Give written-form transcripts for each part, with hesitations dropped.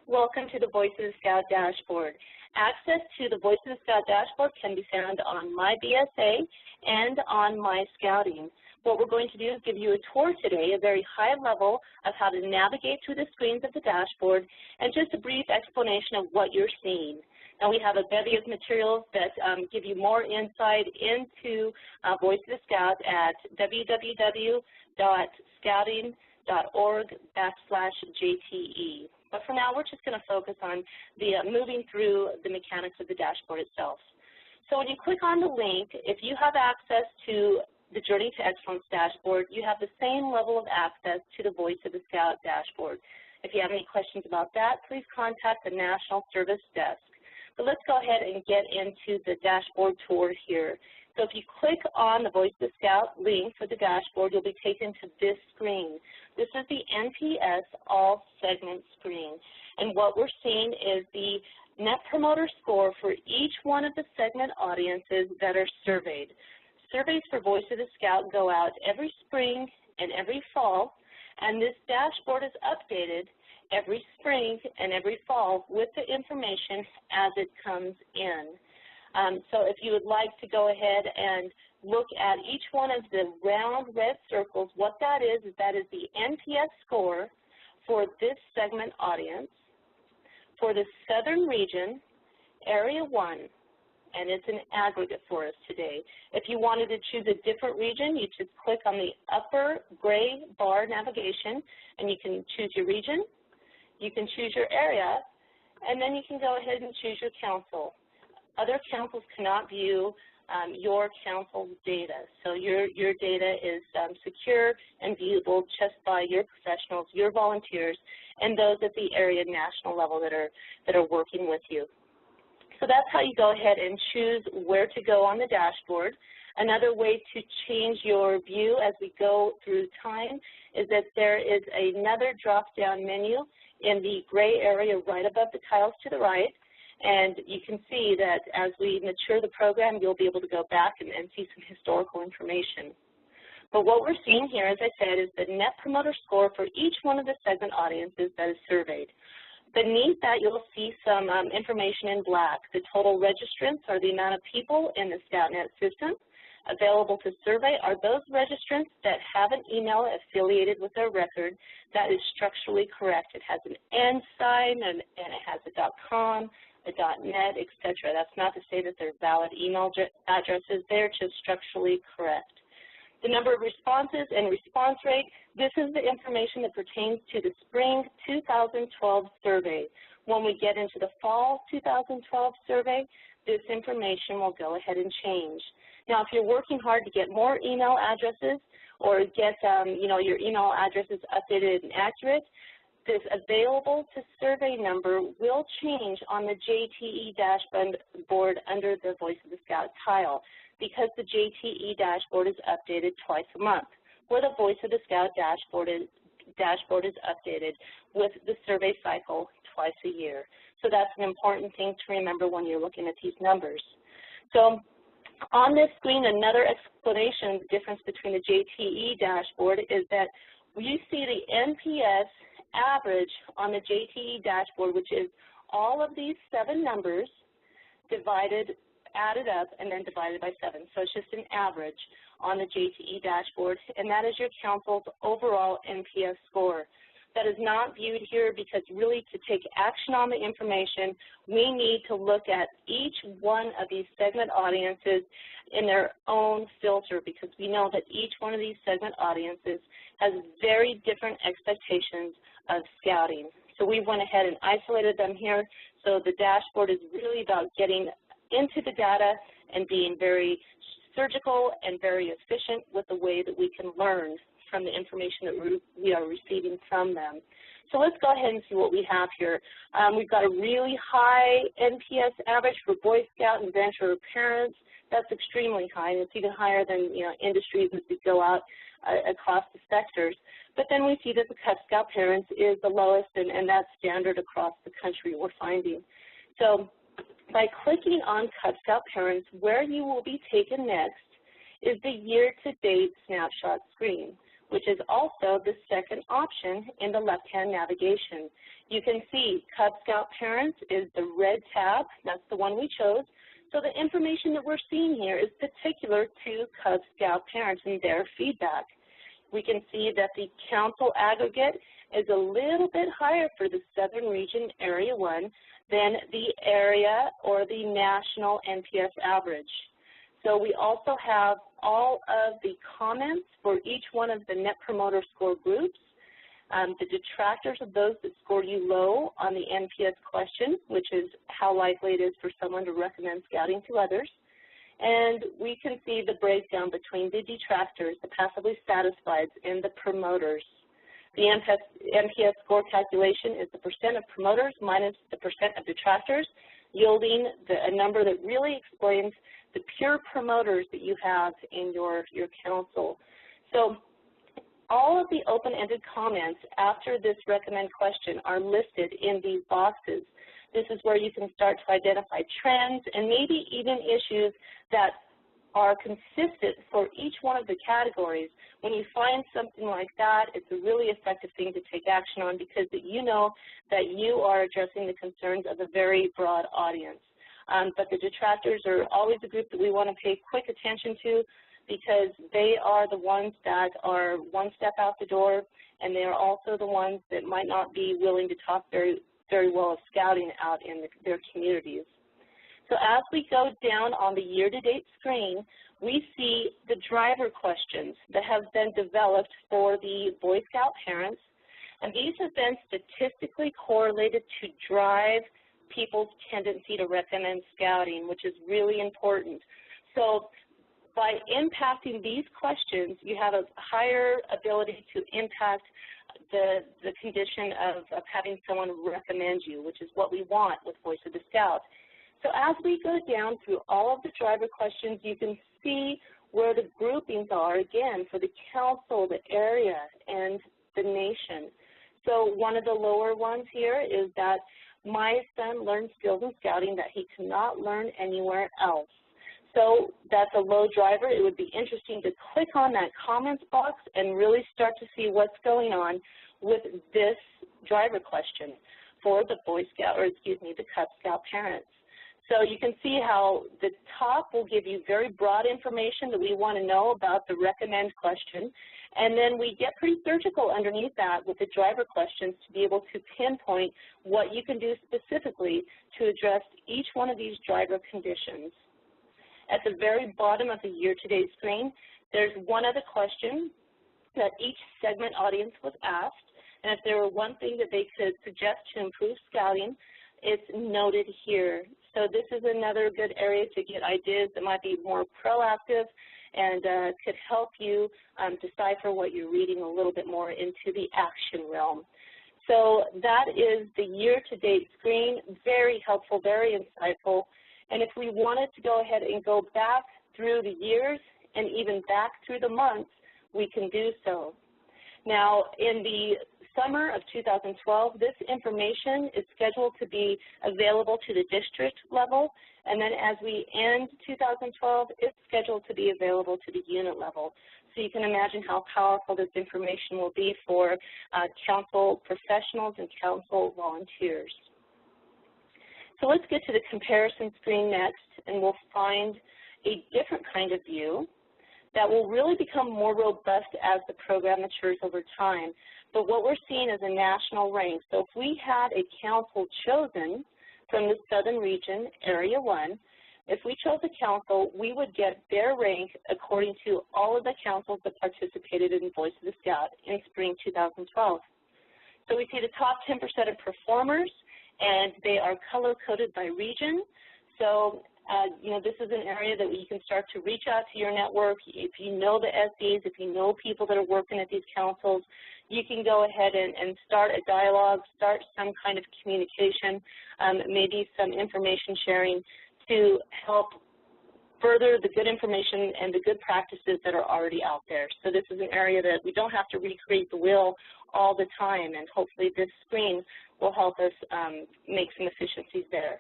Welcome to the Voice of the Scout dashboard. Access to the Voice of the Scout dashboard can be found on My BSA and on My Scouting. What we're going to do is give you a tour today, a very high level of how to navigate through the screens of the dashboard and just a brief explanation of what you're seeing. Now we have a bevy of materials that give you more insight into Voice of the Scout at www.scouting.org/JTE. But for now, we're just going to focus on the moving through the mechanics of the dashboard itself. So when you click on the link, if you have access to the Journey to Excellence dashboard, you have the same level of access to the Voice of the Scout dashboard. If you have any questions about that, please contact the National Service Desk. But let's go ahead and get into the dashboard tour here. So if you click on the Voice of the Scout link for the dashboard, you'll be taken to this screen. This is the NPS All Segment screen. And what we're seeing is the Net Promoter Score for each one of the segment audiences that are surveyed. Surveys for Voice of the Scout go out every spring and every fall, and this dashboard is updated every spring and every fall with the information as it comes in. So if you would like to go ahead and look at each one of the round red circles, what that is the NPS score for this segment audience for the Southern Region, Area 1, and it's an aggregate for us today. If you wanted to choose a different region, you just click on the upper gray bar navigation, and you can choose your region, you can choose your area, and then you can go ahead and choose your council. Other councils cannot view your council's data, so your data is secure and viewable just by your professionals, your volunteers, and those at the area national level that are working with you. So that's how you go ahead and choose where to go on the dashboard. Another way to change your view as we go through time is that there is another drop-down menu in the gray area right above the tiles to the right. And you can see that as we mature the program, you'll be able to go back and see some historical information. But what we're seeing here, as I said, is the Net Promoter Score for each one of the segment audiences that is surveyed. Beneath that, you'll see some information in black. The total registrants are the amount of people in the ScoutNet system. Available to survey are those registrants that have an email affiliated with their record that is structurally correct. It has an N sign and it has a .com, a .net, etc. That's not to say that they're valid email addresses. They're just structurally correct. The number of responses and response rate, this is the information that pertains to the spring 2012 survey. When we get into the fall 2012 survey, this information will go ahead and change. Now, if you're working hard to get more email addresses or get your email addresses updated and accurate, this available to survey number will change on the JTE dashboard under the Voice of the Scout tile because the JTE dashboard is updated twice a month, where the Voice of the Scout dashboard is updated with the survey cycle twice a year. So that's an important thing to remember when you're looking at these numbers. So on this screen, another explanation of the difference between the JTE dashboard is that you see the NPS average on the JTE dashboard, which is all of these 7 numbers added up, and then divided by 7. So it's just an average on the JTE dashboard, and that is your council's overall NPS score. That is not viewed here because really to take action on the information, we need to look at each one of these segment audiences in their own filter because we know that each one of these segment audiences has very different expectations of scouting. So we went ahead and isolated them here. So the dashboard is really about getting into the data and being very surgical and very efficient with the way that we can learn from the information that we are receiving from them. So let's go ahead and see what we have here. We've got a really high NPS average for Boy Scout and Venturer parents. That's extremely high, and it's even higher than industries as we go out across the sectors. But then we see that the Cub Scout parents is the lowest, and that's standard across the country we're finding. So by clicking on Cub Scout parents, where you will be taken next is the year-to-date snapshot screen, which is also the second option in the left-hand navigation. You can see Cub Scout Parents is the red tab. That's the one we chose. So the information that we're seeing here is particular to Cub Scout parents and their feedback. We can see that the council aggregate is a little bit higher for the Southern Region Area 1 than the area or the national NPS average. So we also have all of the comments for each one of the Net Promoter Score groups, the detractors of those that score you low on the NPS question, which is how likely it is for someone to recommend scouting to others. And we can see the breakdown between the detractors, the passively satisfied, and the promoters. The NPS score calculation is the percent of promoters minus the percent of detractors, yielding a number that really explains the pure promoters that you have in your council. So all of the open-ended comments after this recommend question are listed in these boxes. This is where you can start to identify trends and maybe even issues that are consistent for each one of the categories. When you find something like that, it's a really effective thing to take action on because you know that you are addressing the concerns of a very broad audience. But the detractors are always a group that we want to pay quick attention to because they are the ones that are one step out the door, and they are also the ones that might not be willing to talk very well of scouting out in their communities. So as we go down on the year-to-date screen, we see the driver questions that have been developed for the Boy Scout parents, and these have been statistically correlated to drive people's tendency to recommend scouting, which is really important. So by impacting these questions, you have a higher ability to impact the condition of having someone recommend you, which is what we want with Voice of the Scout. So as we go down through all of the driver questions, you can see where the groupings are, again, for the council, the area, and the nation. So one of the lower ones here is that my son learned skills in scouting that he cannot learn anywhere else. So that's a low driver. It would be interesting to click on that comments box and really start to see what's going on with this driver question for the Boy Scout, or excuse me, the Cub Scout parents. So you can see how the top will give you very broad information that we want to know about the recommend question, and then we get pretty surgical underneath that with the driver questions to be able to pinpoint what you can do specifically to address each one of these driver conditions. At the very bottom of the year-to-date screen, there's one other question that each segment audience was asked, and if there were one thing that they could suggest to improve scouting, it's noted here. So this is another good area to get ideas that might be more proactive and could help you decipher what you're reading a little bit more into the action realm. So that is the year-to-date screen, very helpful, very insightful. And if we wanted to go ahead and go back through the years and even back through the months, we can do so. Now, in the summer of 2012, this information is scheduled to be available to the district level, and then as we end 2012, it's scheduled to be available to the unit level. So you can imagine how powerful this information will be for council professionals and council volunteers. So let's get to the comparison screen next, and we'll find a different kind of view that will really become more robust as the program matures over time. But what we're seeing is a national rank. So if we had a council chosen from the Southern Region, Area 1, if we chose a council, we would get their rank according to all of the councils that participated in Voice of the Scout in spring 2012. So we see the top 10% of performers, and they are color-coded by region. So, you know, this is an area that you can start to reach out to your network. If you know the SEs, if you know people that are working at these councils, you can go ahead and start a dialogue, start some kind of communication, maybe some information sharing to help further the good information and the good practices that are already out there. So this is an area that we don't have to recreate the wheel all the time, and hopefully this screen will help us make some efficiencies there.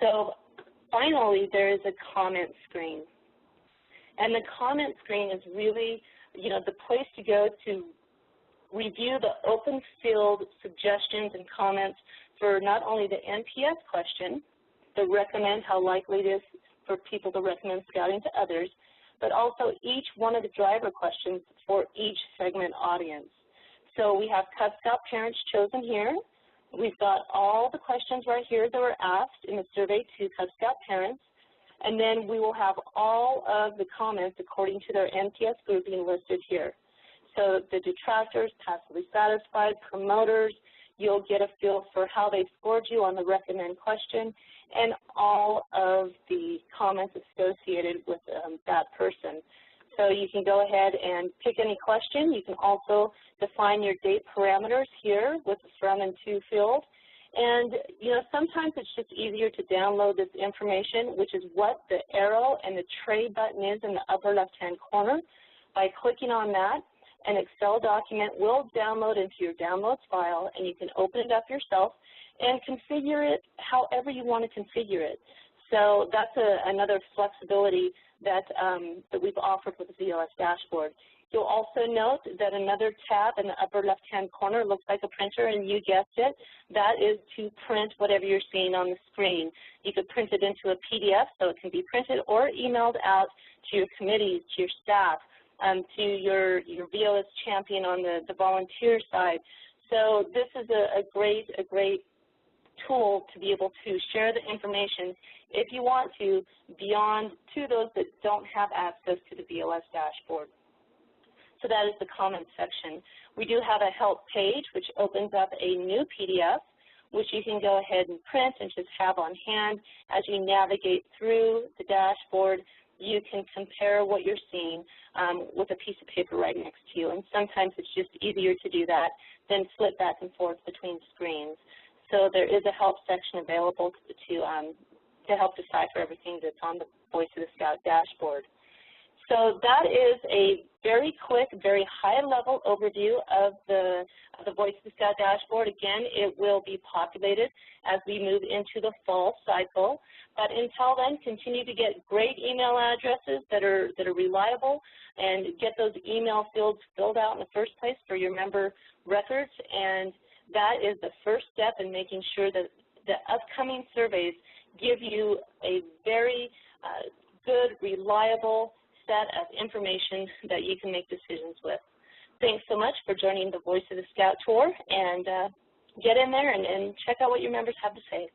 So finally, there is a comment screen. And the comment screen is really the place to go to review the open field suggestions and comments for not only the NPS question, the recommend, how likely it is for people to recommend scouting to others, but also each one of the driver questions for each segment audience. So we have Cub Scout parents chosen here. We've got all the questions right here that were asked in the survey to Cub Scout parents, and then we will have all of the comments according to their NPS grouping listed here. So the detractors, passively satisfied, promoters, you'll get a feel for how they scored you on the recommend question, and all of the comments associated with that person. So you can go ahead and pick any question. You can also define your date parameters here with the from and to field. And, sometimes it's just easier to download this information, which is what the arrow and the tray button is in the upper left-hand corner. By clicking on that, an Excel document will download into your downloads file, and you can open it up yourself and configure it however you want to configure it. So that's another flexibility that we've offered with the VOS Dashboard. You'll also note that another tab in the upper left-hand corner looks like a printer, and you guessed it. That is to print whatever you're seeing on the screen. You could print it into a PDF so it can be printed or emailed out to your committees, to your staff, to your VOS champion on the volunteer side. So this is a great tool to be able to share the information, if you want to, beyond to those that don't have access to the VOS dashboard. So that is the comments section. We do have a help page which opens up a new PDF which you can go ahead and print and just have on hand. As you navigate through the dashboard, you can compare what you're seeing with a piece of paper right next to you. And sometimes it's just easier to do that than flip back and forth between screens. So there is a help section available to help decipher everything that's on the Voice of the Scout dashboard. So that is a very quick, very high-level overview of the Voice of the Scout dashboard. Again, it will be populated as we move into the fall cycle. But until then, continue to get great email addresses that are reliable, and get those email fields filled out in the first place for your member records. And that is the first step in making sure that the upcoming surveys give you a very good, reliable set of information that you can make decisions with. Thanks so much for joining the Voice of the Scout Tour, and get in there and check out what your members have to say.